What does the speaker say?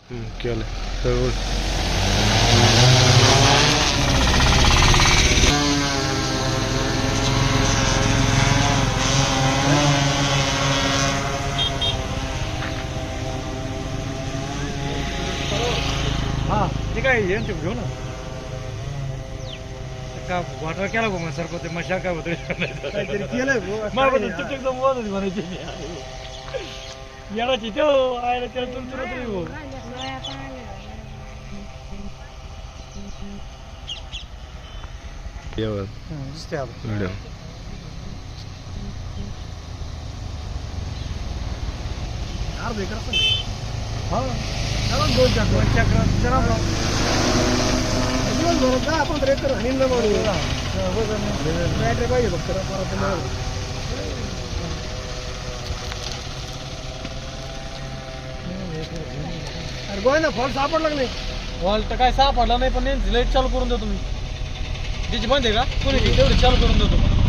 केलं तर हा ते काय यांचे घेऊ ना का वाटर केला गो मग सारखं ते मशा काय होतं काहीतरी केलंय भाऊ. मला वाटतं चुक एकदम वाजत म्हणायची येणाची तो आयला त्याला तुमचं हो येवर दिसते आपण व्हिडिओ अर्धा एकर असेल. हा दोन चक्र दोन चक्र चला दिवसभरात 10-15 एकर हाणीन ना म्हणून बॅटरी पाहिजे फक्त परत मिळालं. अरे गोविंदा फॉल सापडला का नाही? वॉल तर काय सापडला नाही पण लाईट चालू करून देतो मी तिची बंद आहे का कोणी तेवढी चालू करून देतो